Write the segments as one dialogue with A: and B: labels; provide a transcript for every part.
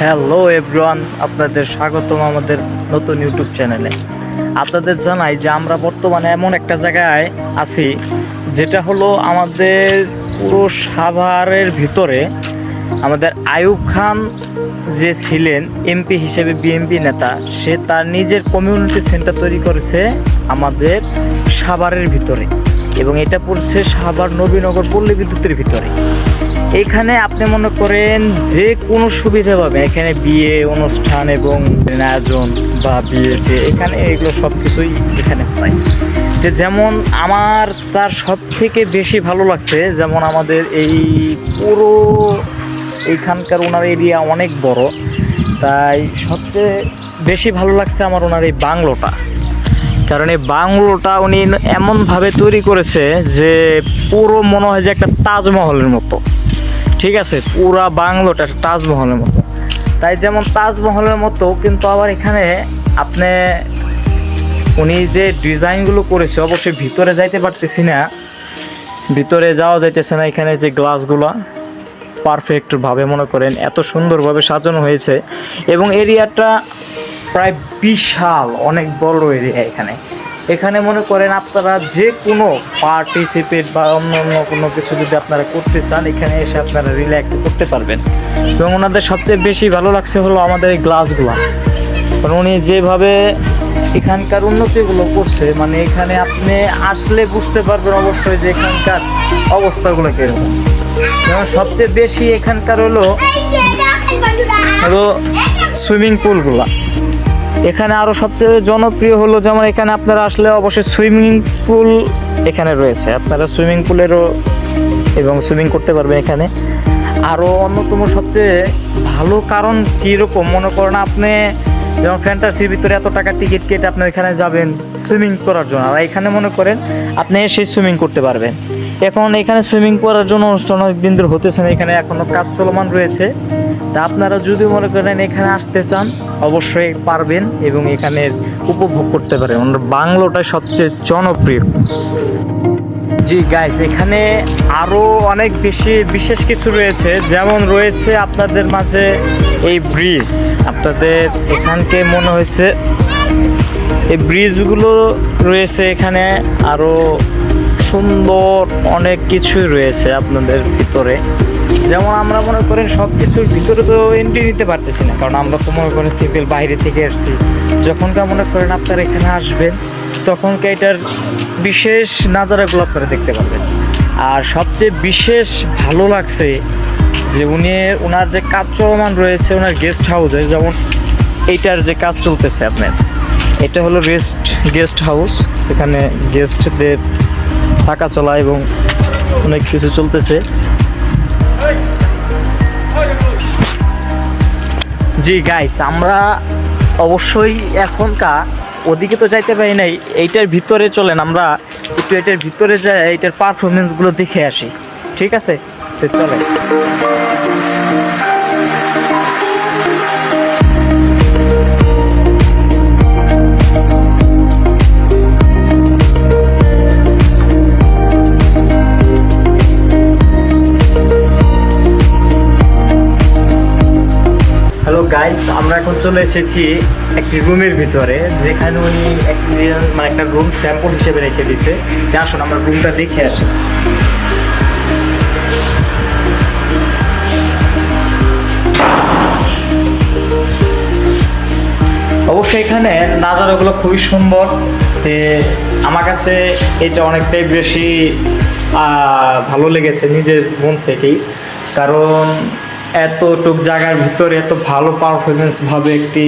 A: Hello everyone, আপনাদের স্বাগতম আমাদের নতুন ইউটিউব চ্যানেলে। আপনাদের জানাই যে আমরা বর্তমানে এমন একটা জায়গায় আছি যেটা হলো আমাদের পুরো সাভারের ভিতরে আমাদের আইয়ুব খান যে ছিলেন এমপি হিসেবে, বিএমপি নেতা, সে তার নিজের কমিউনিটি সেন্টার তৈরি করেছে আমাদের সাভারের ভিতরে, এবং এটা পড়ছে সাভার নবীনগর পল্লী বিদ্যুতের ভিতরে। এখানে আপনি মনে করেন যে কোনো সুবিধা পাবেন এখানে, বিয়ে অনুষ্ঠান এবং আয়োজন বা বিয়েতে এখানে এগুলো সব কিছুই এখানে হয়। যেমন আমার তার সব থেকে বেশি ভালো লাগছে, যেমন আমাদের এই পুরো এইখানকার ওনার এরিয়া অনেক বড়, তাই সবচেয়ে বেশি ভালো লাগছে আমার ওনার এই বাংলোটা। কারণ এই বাংলোটা উনি এমনভাবে তৈরি করেছে যে পুরো মনে হয় যে একটা তাজমহলের মতো। ঠিক আছে, পুরা বাংলোটা একটা তাজমহলের মতো। তাই যেমন তাজমহলের মতো, কিন্তু আবার এখানে আপনি উনি যে ডিজাইনগুলো করেছে, অবশ্যই ভিতরে যাইতে পারতেছি না, ভিতরে যাওয়া যাইতেছে না। এখানে যে গ্লাসগুলো পারফেক্টভাবে মনে করেন এত সুন্দরভাবে সাজানো হয়েছে, এবং এরিয়াটা প্রায় বিশাল, অনেক বড় এরিয়া। এখানে মনে করেন আপনারা যে কোনো পার্টিসিপেট বা অন্য অন্য কোনো কিছু যদি আপনারা করতে চান, এখানে এসে আপনারা রিল্যাক্স করতে পারবেন। এবং ওনাদের সবচেয়ে বেশি ভালো লাগছে হলো আমাদের এই গ্লাসগুলো, কারণ উনি যেভাবে এখানকার উন্নতিগুলো করছে, মানে এখানে আপনি আসলে বুঝতে পারবেন অবশ্যই যে এখানকার অবস্থাগুলো কীরকম। যেমন সবচেয়ে বেশি এখানকার হলো সুইমিং পুলগুলো। এখানে আরও সবচেয়ে জনপ্রিয় হলো, যেমন এখানে আপনারা আসলে অবশ্যই সুইমিং পুল এখানে রয়েছে, আপনারা সুইমিং পুলেরও এবং সুইমিং করতে পারবেন এখানে। আরও অন্যতম সবচেয়ে ভালো কারণ কীরকম, মনে করেন আপনি যেমন ফ্যান্টাসির ভিতরে এত টাকা টিকিট কেটে আপনি এখানে যাবেন সুইমিং করার জন্য, আর এখানে মনে করেন আপনি এসে সুইমিং করতে পারবেন। এখন এখানে সুইমিং করার জন্য অনুষ্ঠান অনেক দিন ধরে হতেছে না, এখানে এখনও কাজ চলমান রয়েছে। তা আপনারা যদি মনে করেন এখানে আসতে চান অবশ্যই পারবেন এবং এখানের উপভোগ করতে পারেন। বাংলোটা সবচেয়ে জনপ্রিয়। জি গাইস, এখানে আরও অনেক বেশি বিশেষ কিছু রয়েছে, যেমন রয়েছে আপনাদের মাঝে এই ব্রিজ। আপনাদের এখানকে মনে হয়েছে এই ব্রিজগুলো রয়েছে এখানে, আরও সুন্দর অনেক কিছুই রয়েছে আপনাদের ভিতরে। যেমন আমরা মনে করেন সব কিছুর ভিতরে তো এন্ট্রি নিতে পারতেছি না, কারণ আমরা তো মনে করেন সিম্পল বাইরে থেকে আসছি। যখনকার মনে করেন আপনারা এখানে আসবেন, তখনকার এটার বিশেষ নাজারাগুলো আপনারা দেখতে পারবেন। আর সবচেয়ে বিশেষ ভালো লাগছে যে ওনার যে কাজ চলমান রয়েছে ওনার গেস্ট হাউসের, যেমন এইটার যে কাজ চলতেছে আপনার, এটা হলো গেস্ট হাউস। এখানে গেস্টদের থাকা চলা এবং অনেক কিছু চলতেছে। জি গাইস, আমরা অবশ্যই এখনকার ওদিকে তো যাইতে পারি নাই, এইটার ভিতরে চলেন আমরা একটু এটার ভিতরে যাই, এইটার পারফরমেন্সগুলো দেখে আসি। ঠিক আছে, তো চলেন। হ্যালো গাইস, আমরা এখন চলে এসেছি একটি রুমের ভিতরে, যেখানে উনি একটা রুম স্যাম্পল হিসেবে রেখে দিয়েছে। আসুন আমরা রুমটা দেখে আসি। অবশ্যই এখানে নাজারাগুলো খুবই সুন্দর। আমার কাছে এটা অনেকটাই বেশি ভালো লেগেছে নিজের মন থেকেই, কারণ এতটুক জায়গার ভিতরে এত ভালো পারফরমেন্সভাবে একটি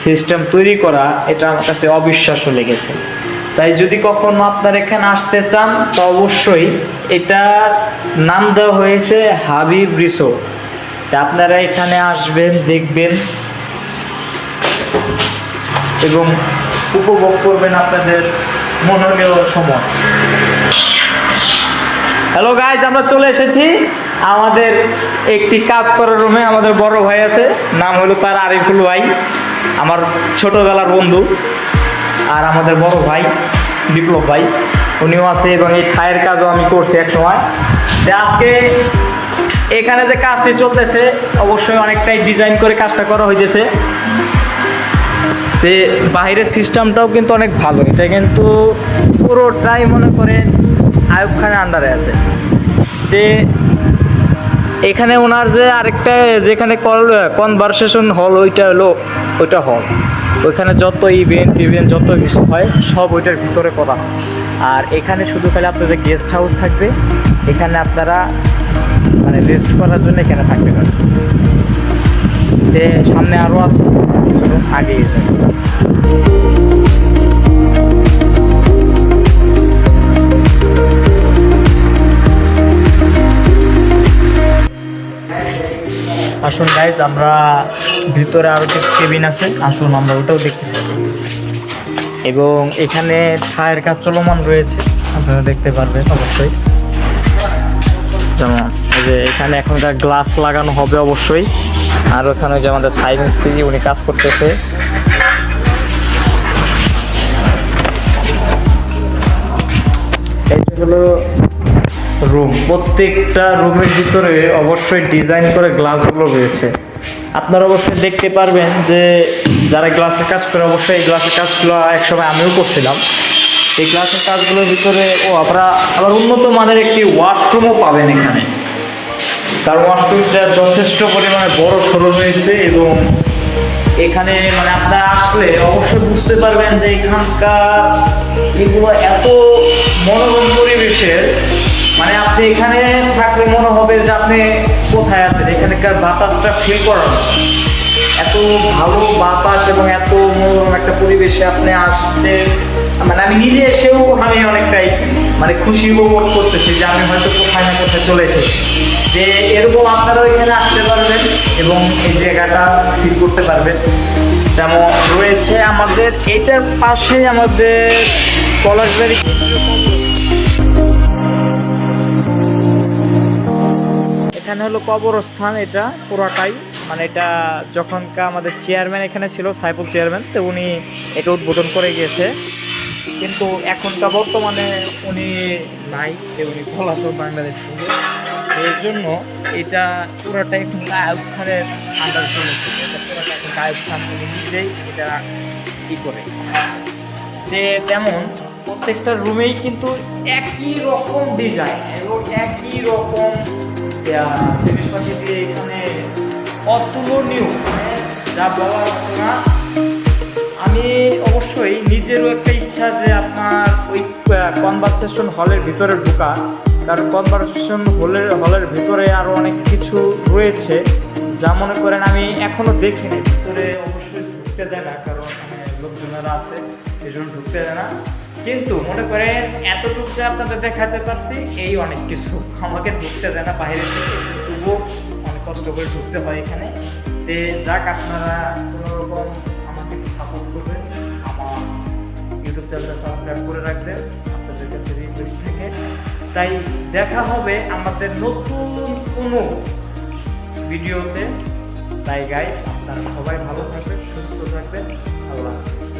A: সিস্টেম তৈরি করা, এটা আমার কাছে অবিশ্বাস্য লেগেছে। তাই যদি কখনো আপনারা এখানে আসতে চান, তো অবশ্যই এটার নাম দেওয়া হয়েছে হাবিব রিসোর্ট। তা আপনারা এখানে আসবেন, দেখবেন এবং উপভোগ করবেন আপনাদের মনোনীয় সময়। হ্যালো গাইজ, আমরা চলে এসেছি আমাদের একটি কাজ করার রুমে। আমাদের বড় ভাই আছে, নাম হলো তার আরিফুল ভাই, আমার ছোটোবেলার বন্ধু। আর আমাদের বড় ভাই বিপ্লব ভাই, উনিও আছে, এবং এই থায়ের কাজও আমি করছি এক সময়। আজকে এখানে যে কাজটি চলতেছে অবশ্যই অনেকটাই ডিজাইন করে কাজটা করা হয়েছে। তে বাইরের সিস্টেমটাও কিন্তু অনেক ভালো, এটা কিন্তু পুরোটাই মনে করেন আইয়ুব খানের আন্ডারে আছে। তে এখানে ওনার যে আরেকটা যেখানে কনভারসেশন হল ওইটা হলো ওইটা হল, ওইখানে যত ইভেন্ট যত কিছু হয় সব ওইটার ভিতরে করা। আর এখানে শুধু খালি আপনাদের গেস্ট হাউস থাকবে, এখানে আপনারা মানে রেস্ট করার জন্য এখানে থাকতে পারেন। তে সামনে আরও আছে, চলুন আগে যাই। আসুন গাইজ, আমরা ভিতরে আরও কিছু কেবিন আছে, আসুন আমরা ওটাও দেখতে পাচ্ছি। এবং এখানে ছায়ের কাজ চলমান রয়েছে, আপনারা দেখতে পারবেন অবশ্যই। যেমন এই যে এখানে এখনকার গ্লাস লাগানো হবে অবশ্যই। আর ওখানে যে আমাদের থাই মিস্ত্রি উনি কাজ করতেছে। এইটা হলো রুম, প্রত্যেকটা রুমের ভিতরে অবশ্যই ডিজাইন করে গ্লাসগুলো রয়েছে। আপনারা অবশ্যই দেখতে পারবেন যে যারা গ্লাসের কাজ করে, অবশ্যই এই গ্লাসের কাজগুলো একসময় আমিও করছিলাম। এই গ্লাসের কাজগুলোর ভিতরে আপনারা আবার উন্নত মানের একটি ওয়াশরুমও পাবেন এখানে। তার ওয়াশরুমটা যথেষ্ট পরিমাণে বড় সড়ো রয়েছে এবং এখানে মানে আপনারা আসলে অবশ্যই বুঝতে পারবেন যে এখানকার এগুলো এত মনোরম পরিবেশের, মানে আপনি এখানে থাকলে মনে হবে যে আপনি কোথায় আছেন, এখানকার বাতাসটা ফিল করার এত ভালো বাতাস এবং এত মনোরম একটা পরিবেশে আপনি আসতে, মানে আমি নিজে এসেও আমি অনেকটাই মানে খুশি উপভোগ করতেছি যে আমি হয়তো কোথায় না কোথায় চলে এসেছি। যে এরকম আপনারাও এখানে আসতে পারবেন এবং এই জায়গাটা ফিল করতে পারবেন। যেমন রয়েছে আমাদের এটার পাশে আমাদের পলাশবাড়ি, এখানে হলো কবরস্থান। এটা পুরোটাই মানে এটা যখনকার আমাদের চেয়ারম্যান এখানে ছিল, সাইফুল চেয়ারম্যান, তো উনি এটা উদ্বোধন করে গিয়েছে। কিন্তু এখনকার বর্তমানে উনি নাই, উনি পলাতক বাংলাদেশ থেকে। এই জন্য এটা পুরোটাই এখন আইয়ুব খানের আন্ডার চলেছে। এটা পুরোটা এখন আইয়ুব খান নিজেই এটা ই করে। যে তেমন প্রত্যেকটা রুমেই কিন্তু একই রকম ডিজাইন এবং একই রকম জিনিসপাতি দিয়ে এখানে অতুলনীয়, যা বলার না। আমি অবশ্যই নিজেরও একটা ইচ্ছা যে আপনার ওই কনভারসেশন হলের ভিতরে ঢোকা, কারণ কনভারসেশন হলের ভিতরে আরও অনেক কিছু রয়েছে যা মনে করেন আমি এখনও দেখিনি। ভিতরে অবশ্যই ঢুকতে দেয় না, কারণ লোকজনেরা আছে এই জন্য ঢুকতে দেয় না। কিন্তু মনে করেন এতটুকু যে আপনাদের দেখাতে পারছি এই অনেক কিছু, আমাকে ঢুকতে দেয় না বাইরে থেকে, তবুও অনেক কষ্ট করে ঢুকতে হয় এখানে। তে যাক, আপনারা কোনোরকম আমাকে সাপোর্ট করবেন, আমার ইউটিউব চ্যানেলটা সাবস্ক্রাইব করে রাখবেন, আপনাদের কাছে রিকোয়েস্ট থেকে। তাই দেখা হবে আমাদের নতুন কোনো ভিডিওতে। তাই গাইস, আপনারা সবাই ভালো থাকবেন, সুস্থ থাকবেন। আল্লাহ হাফেজ।